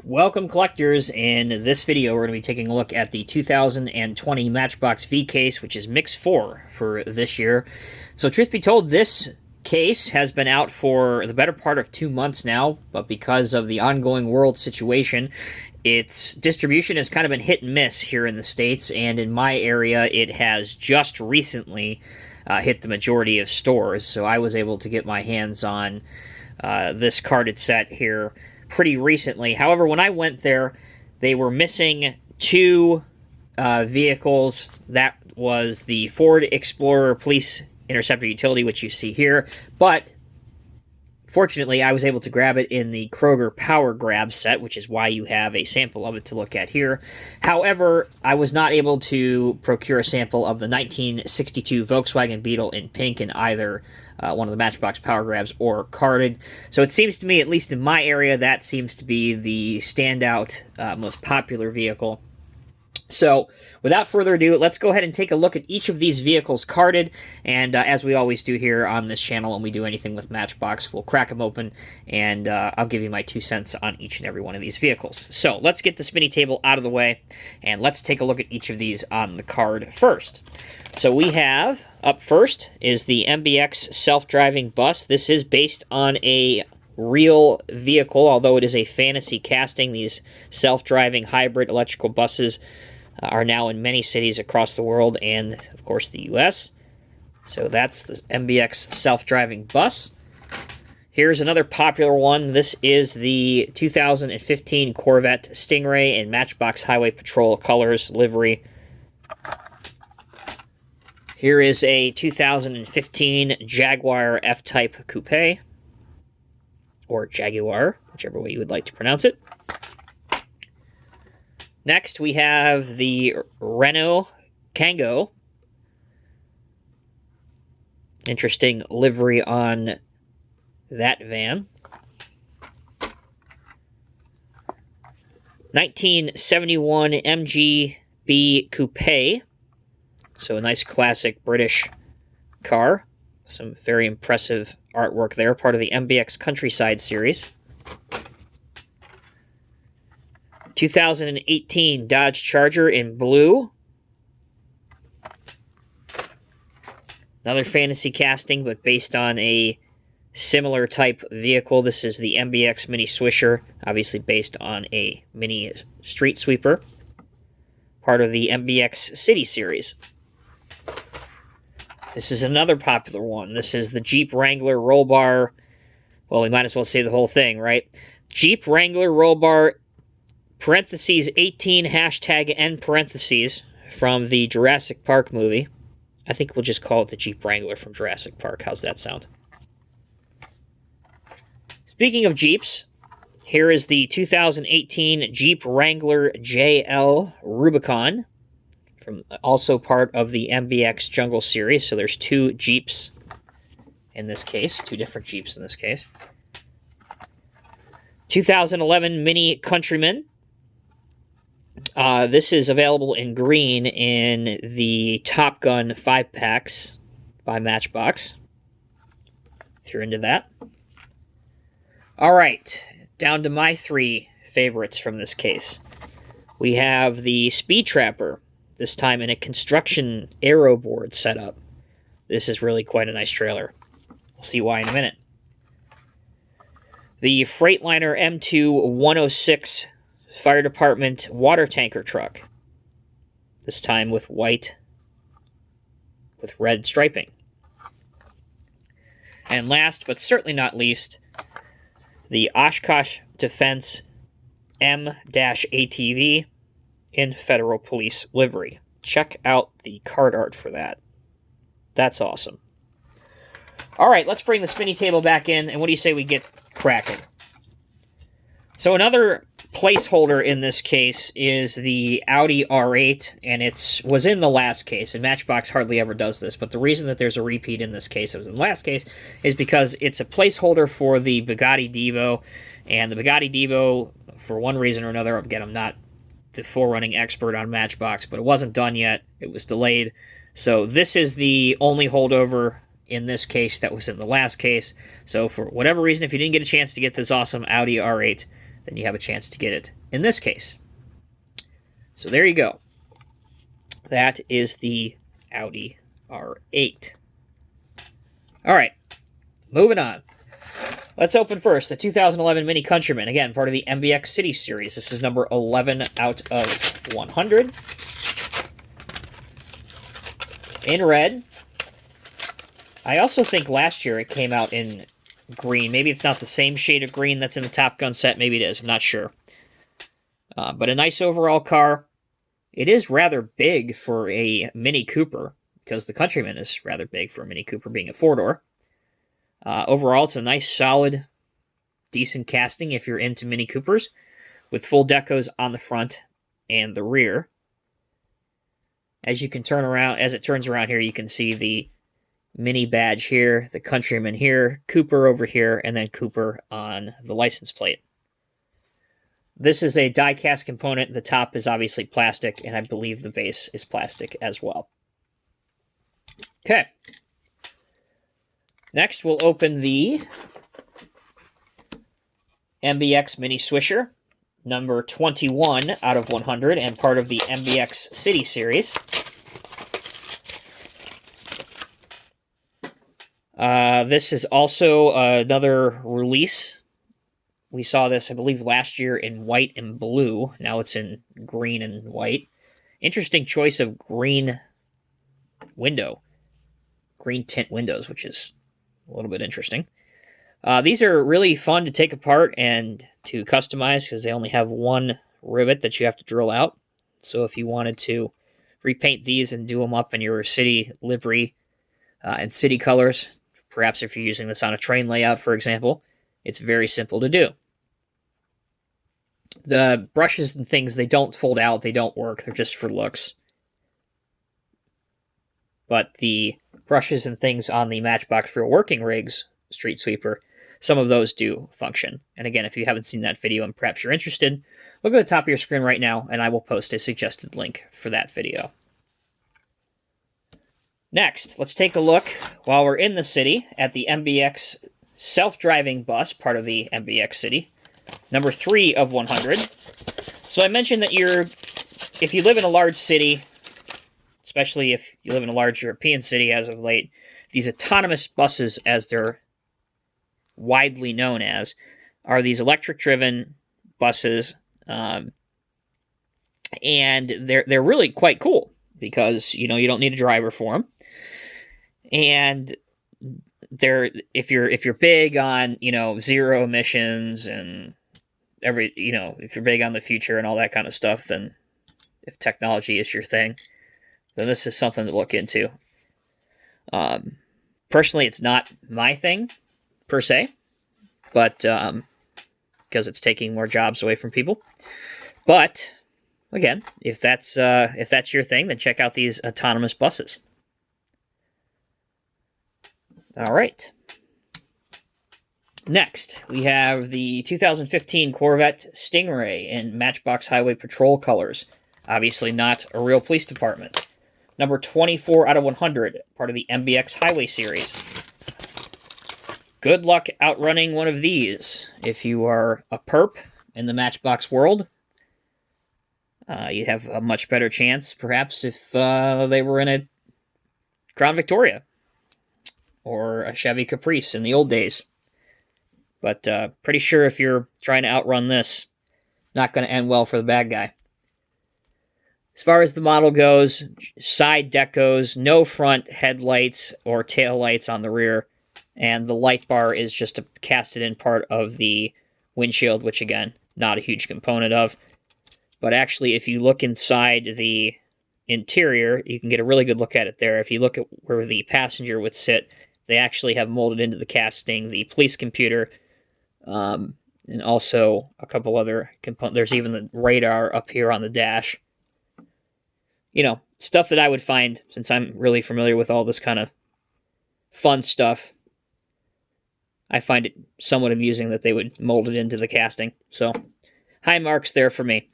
Welcome, collectors. In this video, we're going to be taking a look at the 2020 Matchbox V case, which is Mix 4 for this year. So, truth be told, this case has been out for the better part of 2 months now, but because of the ongoing world situation, its distribution has kind of been hit and miss here in the States, and in my area, it has just recently hit the majority of stores, so I was able to get my hands on this carded set here pretty recently. However, when I went there, they were missing two vehicles. That was the Ford Explorer Police Interceptor Utility, which you see here, but fortunately, I was able to grab it in the Kroger Power Grab set, which is why you have a sample of it to look at here. However, I was not able to procure a sample of the 1962 Volkswagen Beetle in pink in either one of the Matchbox Power Grabs or carded. So it seems to me, at least in my area, that seems to be the standout, most popular vehicle. So, without further ado, let's go ahead and take a look at each of these vehicles carded, and as we always do here on this channel when we do anything with Matchbox, we'll crack them open, and I'll give you my 2 cents on each and every one of these vehicles. So, let's get the spinny table out of the way, and let's take a look at each of these on the card first. So we have, up first, is the MBX self-driving bus. This is based on a real vehicle, although it is a fantasy casting. These self-driving hybrid electrical buses are now in many cities across the world and, of course, the U.S. So that's the MBX self-driving bus. Here's another popular one. This is the 2015 Corvette Stingray in Matchbox Highway Patrol colors, livery. Here is a 2015 Jaguar F-Type Coupe, or Jaguar, whichever way you would like to pronounce it. Next, we have the Renault Kangoo. Interesting livery on that van. 1971 MGB Coupe. So a nice classic British car. Some very impressive artwork there, part of the MBX Countryside series. 2018 Dodge Charger in blue. Another fantasy casting, but based on a similar type vehicle. This is the MBX Mini Swisher, obviously based on a mini street sweeper. Part of the MBX City series. This is another popular one. This is the Jeep Wrangler Roll Bar. Well, we might as well say the whole thing, right? Jeep Wrangler Roll Bar parentheses 18 hashtag end parentheses from the Jurassic Park movie. I think we'll just call it the Jeep Wrangler from Jurassic Park. How's that sound? Speaking of Jeeps, here is the 2018 Jeep Wrangler JL Rubicon, from also part of the MBX Jungle series. So there's two Jeeps in this case, two different Jeeps in this case. 2011 Mini Countryman. This is available in green in the Top Gun 5-packs by Matchbox, if you're into that. All right, down to my 3 favorites from this case. We have the Speed Trapper, this time in a construction aero board setup. This is really quite a nice trailer. We'll see why in a minute. The Freightliner M2-106 Fire Department water tanker truck. This time with white with red striping. And last, but certainly not least, the Oshkosh Defense M-ATV in Federal Police livery. Check out the card art for that. That's awesome. All right, let's bring the spinny table back in, and what do you say we get cracking? So another placeholder in this case is the Audi R8, and it was in the last case, and Matchbox hardly ever does this, but the reason that there's a repeat in this case that was in the last case is because it's a placeholder for the Bugatti Divo, and the Bugatti Divo, for one reason or another, again, I'm not the forerunning expert on Matchbox, but it wasn't done yet, it was delayed, so this is the only holdover in this case that was in the last case, so for whatever reason, if you didn't get a chance to get this awesome Audi R8, then you have a chance to get it in this case. So there you go. That is the Audi R8. All right, moving on. Let's open first the 2011 Mini Countryman. Again, part of the MBX City Series. This is number 11 out of 100. In red. I also think last year it came out in green. Maybe it's not the same shade of green that's in the Top Gun set. Maybe it is. I'm not sure. But a nice overall car. It is rather big for a Mini Cooper, because the Countryman is rather big for a Mini Cooper being a four-door. Overall, it's a nice, solid, decent casting if you're into Mini Coopers, with full decos on the front and the rear. As you can turn around, as it turns around here, you can see the Mini badge here, the Countryman here, Cooper over here, and then Cooper on the license plate. This is a die-cast component. The top is obviously plastic, and I believe the base is plastic as well. Okay. Next, we'll open the MBX Mini Swisher, number 21 out of 100, and part of the MBX City Series. This is also another release. We saw this, I believe, last year in white and blue. Now it's in green and white. Interesting choice of green window. Green tint windows, which is a little bit interesting. These are really fun to take apart and to customize because they only have one rivet that you have to drill out. So if you wanted to repaint these and do them up in your city livery and city colors, perhaps if you're using this on a train layout, for example, it's very simple to do. The brushes and things, they don't fold out, they don't work, they're just for looks. But the brushes and things on the Matchbox Real Working Rigs Street Sweeper, some of those do function. And again, if you haven't seen that video and perhaps you're interested, look at the top of your screen right now, and I will post a suggested link for that video. Next, let's take a look, while we're in the city, at the MBX self-driving bus, part of the MBX City, number 3 of 100. So I mentioned that if you live in a large city, especially if you live in a large European city as of late, these autonomous buses, as they're widely known as, are these electric-driven buses, and they're really quite cool because you don't need a driver for them, and if you're big on zero emissions and if you're big on the future and all that kind of stuff, then if technology is your thing, then this is something to look into. Personally, it's not my thing per se, but because it's taking more jobs away from people. But again, if that's your thing, then check out these autonomous buses. All right. Next, we have the 2015 Corvette Stingray in Matchbox Highway Patrol colors. Obviously not a real police department. Number 24 out of 100, part of the MBX Highway Series. Good luck outrunning one of these. If you are a perp in the Matchbox world, you'd have a much better chance, perhaps, if they were in a Crown Victoria or a Chevy Caprice in the old days. But pretty sure if you're trying to outrun this, not going to end well for the bad guy. As far as the model goes, side decos, no front headlights or tail lights on the rear, and the light bar is just a casted-in part of the windshield, which, again, not a huge component of. But actually, if you look inside the interior, you can get a really good look at it there. If you look at where the passenger would sit, they actually have molded into the casting the police computer, and also a couple other components. There's even the radar up here on the dash. Stuff that I would find, since I'm really familiar with all this kind of fun stuff, I find it somewhat amusing that they would mold it into the casting. So, high marks there for me.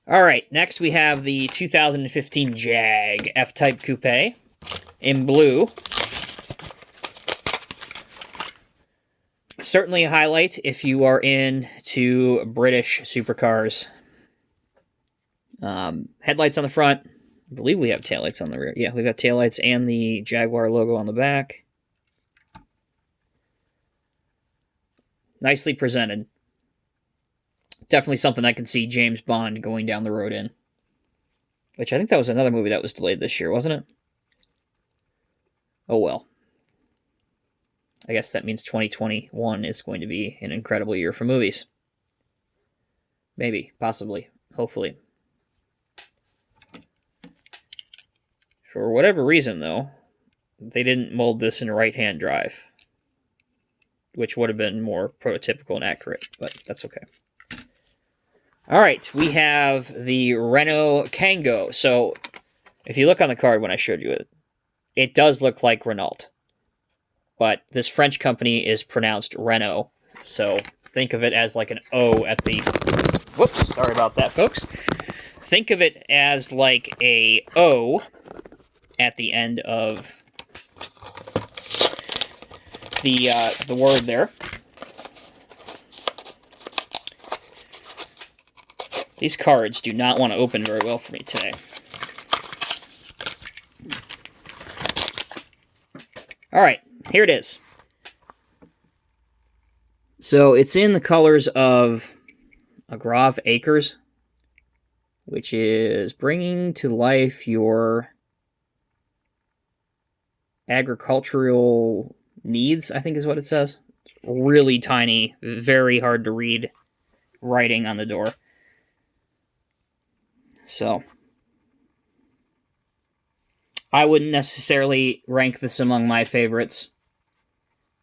All right, next we have the 2015 Jag F-Type Coupe in blue. Certainly a highlight if you are into British supercars. Headlights on the front. I believe we have taillights on the rear. Yeah, we've got taillights and the Jaguar logo on the back. Nicely presented. Definitely something I can see James Bond going down the road in. Which I think that was another movie that was delayed this year, wasn't it? Oh well. I guess that means 2021 is going to be an incredible year for movies. Maybe, possibly, hopefully. For whatever reason, though, they didn't mold this in right-hand drive, which would have been more prototypical and accurate, but that's okay. All right, we have the Renault Kangoo. So if you look on the card when I showed you it, it does look like Renault. But this French company is pronounced Renault. So think of it as like an O at the... Whoops, sorry about that, folks. Think of it as like a O at the end of the word there. These cards do not want to open very well for me today. All right, here it is. So it's in the colors of Agrave Acres, which is bringing to life your agricultural needs, I think is what it says. It's really tiny, very hard to read writing on the door. So I wouldn't necessarily rank this among my favorites,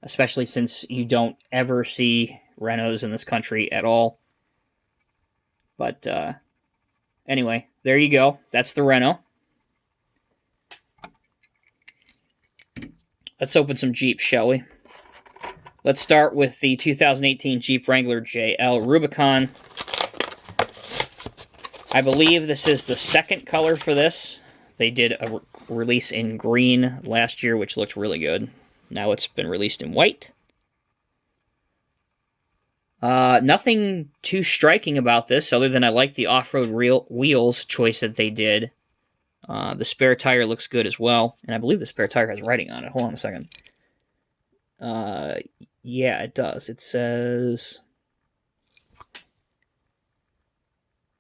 especially since you don't ever see Renaults in this country at all. But anyway, there you go. That's the Renault. Let's open some Jeeps, shall we? Let's start with the 2018 Jeep Wrangler JL Rubicon. I believe this is the second color for this. They did a release in green last year, which looked really good. Now it's been released in white. Nothing too striking about this, other than I like the off-road wheels choice that they did. The spare tire looks good as well, and I believe the spare tire has writing on it. Hold on a second. Yeah, it does. It says...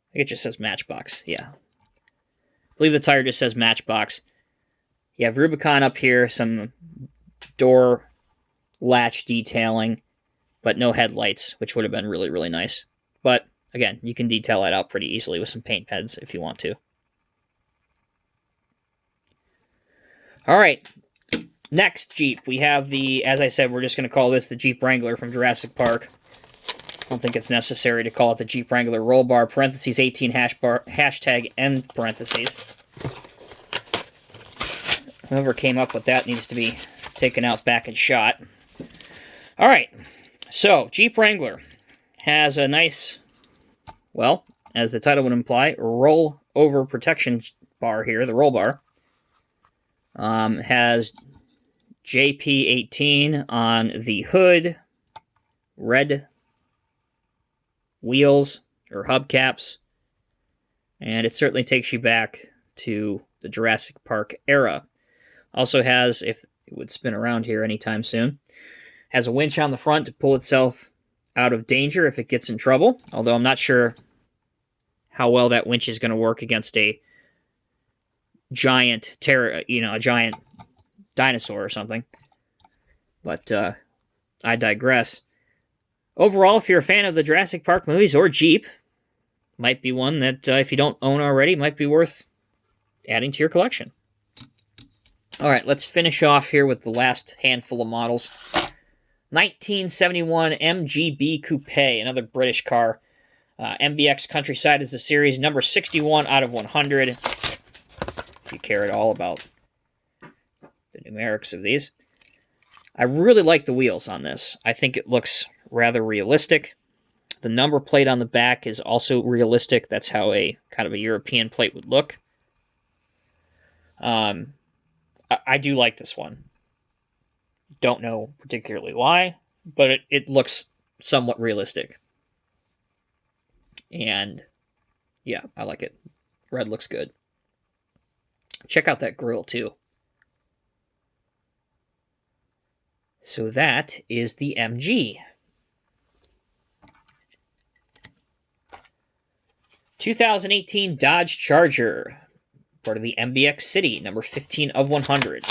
I think it just says Matchbox, yeah. I believe the tire just says Matchbox. You have Rubicon up here, some door latch detailing, but no headlights, which would have been really, really nice. But, again, you can detail that out pretty easily with some paint pens if you want to. All right, next Jeep. We have the, as I said, we're just going to call this the Jeep Wrangler from Jurassic Park. I don't think it's necessary to call it the Jeep Wrangler roll bar, parentheses 18 hashtag end parentheses. Whoever came up with that needs to be taken out back and shot. All right, so Jeep Wrangler has a nice, well, as the title would imply, roll over protection bar here, the roll bar. Has JP18 on the hood, red wheels or hubcaps, and it certainly takes you back to the Jurassic Park era. Also has, if it would spin around here anytime soon, has a winch on the front to pull itself out of danger if it gets in trouble, although I'm not sure how well that winch is going to work against a giant a giant dinosaur or something. But I digress. Overall, if you're a fan of the Jurassic Park movies or Jeep, might be one that, if you don't own already, might be worth adding to your collection. All right, let's finish off here with the last handful of models. 1971 MGB Coupe, another British car. MBX Countryside is the series, number 61 out of 100. If you care at all about the numerics of these. I really like the wheels on this. I think it looks rather realistic. The number plate on the back is also realistic. That's how a kind of a European plate would look. I do like this one. Don't know particularly why, but it looks somewhat realistic. And yeah, I like it. Red looks good. Check out that grill too. So that is the MG. 2018 Dodge Charger, part of the MBX City, number 15 of 100.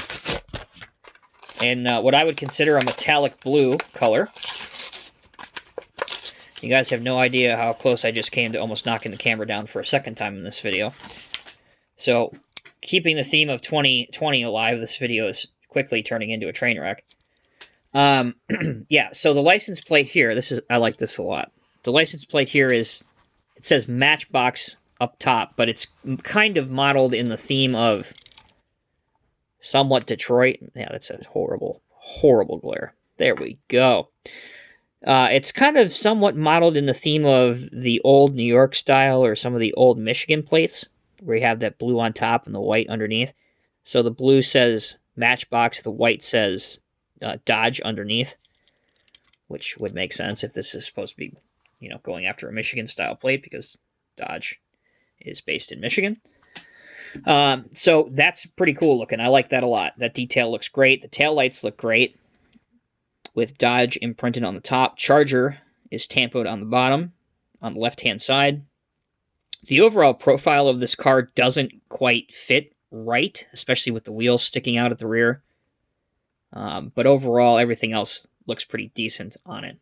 And what I would consider a metallic blue color. You guys have no idea how close I just came to almost knocking the camera down for a second time in this video. So, keeping the theme of 2020 alive, this video is quickly turning into a train wreck. Yeah, so the license plate here, I like this a lot. The license plate here is, it says Matchbox up top, but it's kind of modeled in the theme of somewhat Detroit. Yeah, that's a horrible, horrible glare. There we go. It's kind of somewhat modeled in the theme of the old New York style or some of the old Michigan plates, where you have that blue on top and the white underneath. So the blue says Matchbox, the white says Dodge underneath, which would make sense if this is supposed to be, you know, going after a Michigan-style plate, because Dodge is based in Michigan. So that's pretty cool looking. I like that a lot. That detail looks great. The taillights look great, with Dodge imprinted on the top. Charger is tampoed on the bottom, on the left-hand side. The overall profile of this car doesn't quite fit right, especially with the wheels sticking out at the rear. But overall, everything else looks pretty decent on it.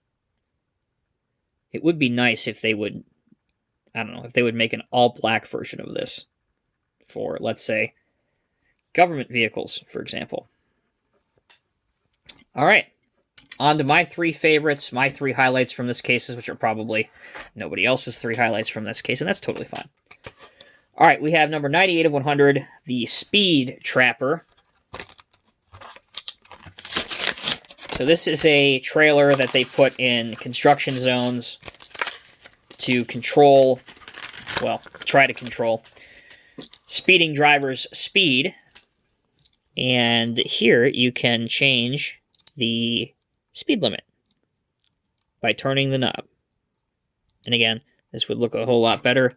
It would be nice if they would, I don't know, if they would make an all-black version of this for, let's say, government vehicles, for example. All right, on to my three favorites, my three highlights from this case, which are probably nobody else's three highlights from this case, and that's totally fine. All right, we have number 98 of 100, the Speed Trapper. So this is a trailer that they put in construction zones to control, well, try to control speeding drivers' speed. And here you can change the speed limit by turning the knob. And again, this would look a whole lot better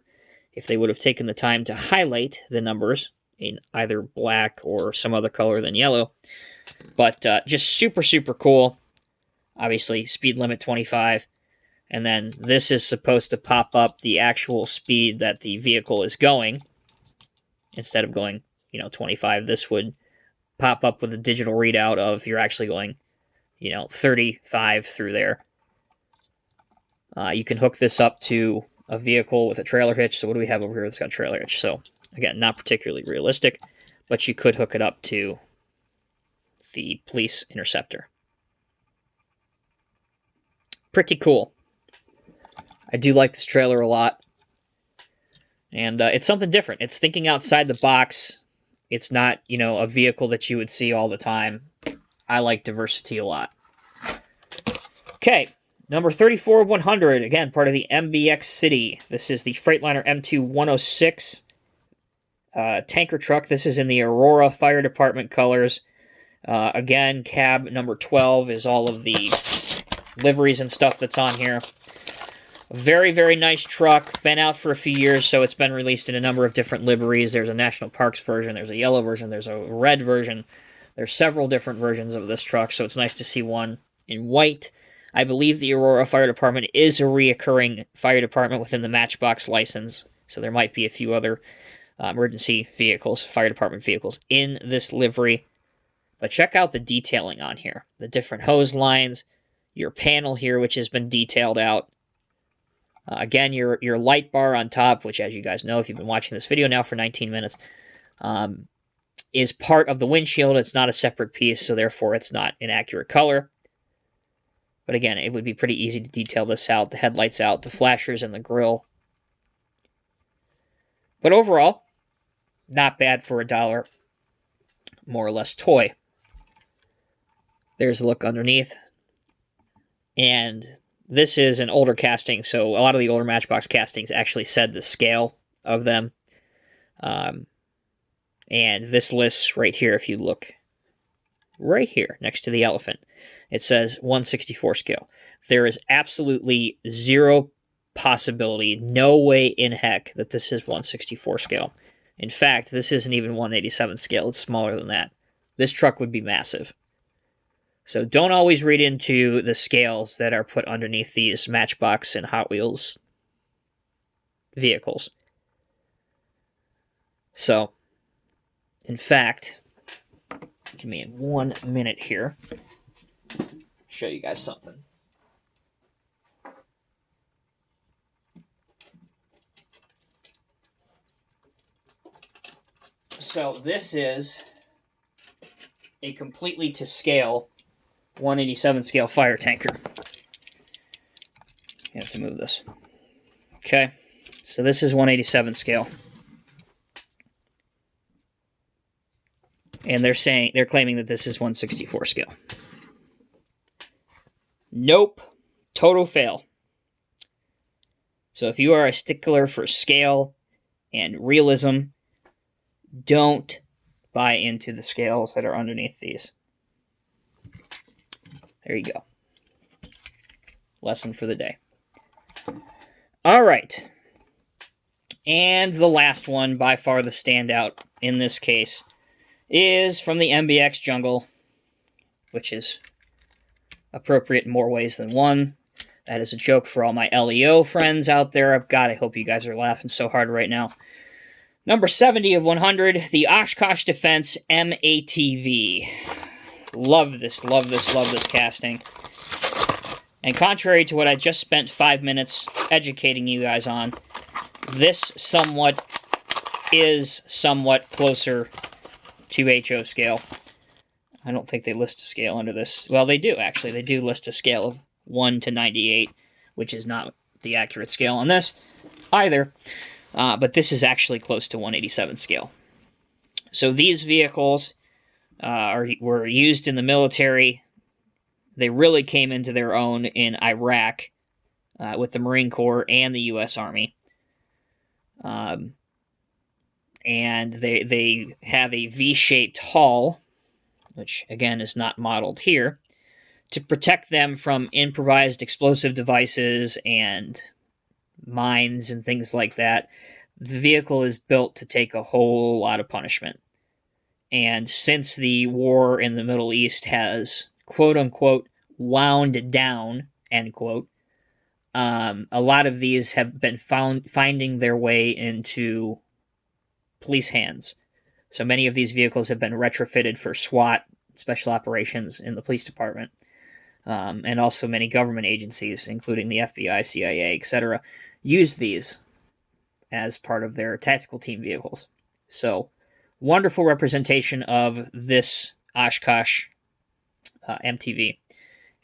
if they would have taken the time to highlight the numbers in either black or some other color than yellow. But just super, super cool. Obviously, speed limit 25. And then this is supposed to pop up the actual speed that the vehicle is going. Instead of going, 25, this would pop up with a digital readout of you're actually going, 35 through there. You can hook this up to a vehicle with a trailer hitch. So what do we have over here that's got a trailer hitch? So, again, not particularly realistic, but you could hook it up to the police interceptor. Pretty cool. I do like this trailer a lot. And it's something different. It's thinking outside the box. It's not, a vehicle that you would see all the time. I like diversity a lot. Okay, number 34 of 100. Again, part of the MBX City. This is the Freightliner M2 106 tanker truck. This is in the Aurora Fire Department colors. Again, cab number 12 is all of the liveries and stuff that's on here. Very, very nice truck. Been out for a few years, so it's been released in a number of different liveries. There's a National Parks version, there's a yellow version, there's a red version. There's several different versions of this truck, so it's nice to see one in white. I believe the Aurora Fire Department is a reoccurring fire department within the Matchbox license, so there might be a few other emergency vehicles, fire department vehicles, in this livery. But check out the detailing on here. The different hose lines, your panel here, which has been detailed out. Again, your light bar on top, which, as you guys know, if you've been watching this video now for 19 minutes, is part of the windshield. It's not a separate piece, so therefore it's not an accurate color. But again, it would be pretty easy to detail this out. The headlights out, the flashers, and the grille. But overall, not bad for $1, more or less toy. There's a look underneath. And this is an older casting, so a lot of the older Matchbox castings actually said the scale of them. And this lists right here, if you look right here next to the elephant, it says 1/64 scale. There is absolutely zero possibility, no way in heck that this is 1/64 scale. In fact, this isn't even 1/87 scale. It's smaller than that. This truck would be massive. So don't always read into the scales that are put underneath these Matchbox and Hot Wheels vehicles. So, in fact, give me 1 minute here. Show you guys something. So this is a completely to scale 1/87 scale fire tanker. You have to move this. Okay, so this is 1/87 scale. And they're claiming that this is 1/64 scale. Nope. Total fail. So if you are a stickler for scale and realism, don't buy into the scales that are underneath these. There you go. Lesson for the day. All right. And the last one, by far the standout in this case, is from the MBX Jungle, which is appropriate in more ways than one. That is a joke for all my LEO friends out there. God, I hope you guys are laughing so hard right now. Number 70 of 100, the Oshkosh Defense MATV. Love this casting. And contrary to what I just spent 5 minutes educating you guys on, this is somewhat closer to HO scale. I don't think they list a scale under this. Well, they do, actually. They do list a scale of 1 to 98, which is not the accurate scale on this either. But this is actually close to 1/87 scale. So these vehicles were used in the military. They really came into their own in Iraq with the Marine Corps and the U.S. Army. And they have a V-shaped hull, which again is not modeled here, to protect them from improvised explosive devices and mines and things like that. The vehicle is built to take a whole lot of punishment. And since the war in the Middle East has, quote-unquote, wound down, end quote, a lot of these have been finding their way into police hands. So many of these vehicles have been retrofitted for SWAT, special operations in the police department, and also many government agencies, including the FBI, CIA, etc., use these as part of their tactical team vehicles. So, wonderful representation of this Oshkosh MTV.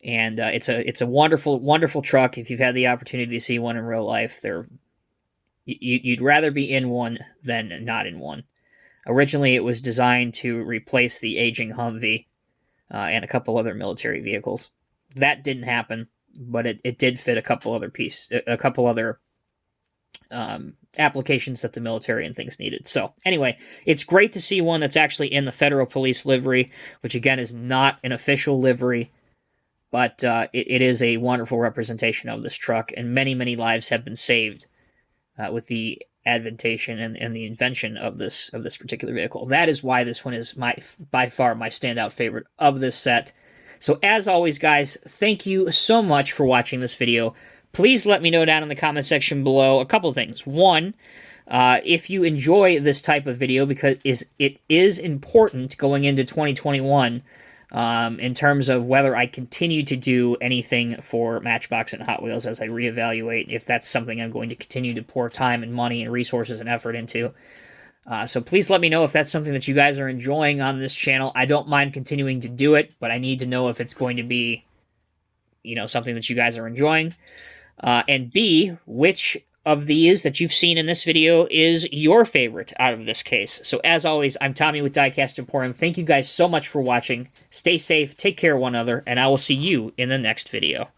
And it's a wonderful truck. If you've had the opportunity to see one in real life, you'd rather be in one than not in one. Originally, it was designed to replace the aging Humvee and a couple other military vehicles. That didn't happen, but it did fit a couple other applications that the military and things needed. So anyway, it's great to see one that's actually in the Federal Police livery, which again is not an official livery, but it is a wonderful representation of this truck, and many lives have been saved with the adventation and the invention of this particular vehicle. That is why this one is by far my standout favorite of this set. So as always, guys, thank you so much for watching this video. Please let me know down in the comment section below a couple of things. One, if you enjoy this type of video, because it is important going into 2021 in terms of whether I continue to do anything for Matchbox and Hot Wheels as I reevaluate if that's something I'm going to continue to pour time and money and resources and effort into. So please let me know if that's something that you guys are enjoying on this channel. I don't mind continuing to do it, but I need to know if it's going to be, something that you guys are enjoying. And B, which of these that you've seen in this video is your favorite out of this case. So as always, I'm Tommy with Diecast Emporium. Thank you guys so much for watching. Stay safe, take care of one another, and I will see you in the next video.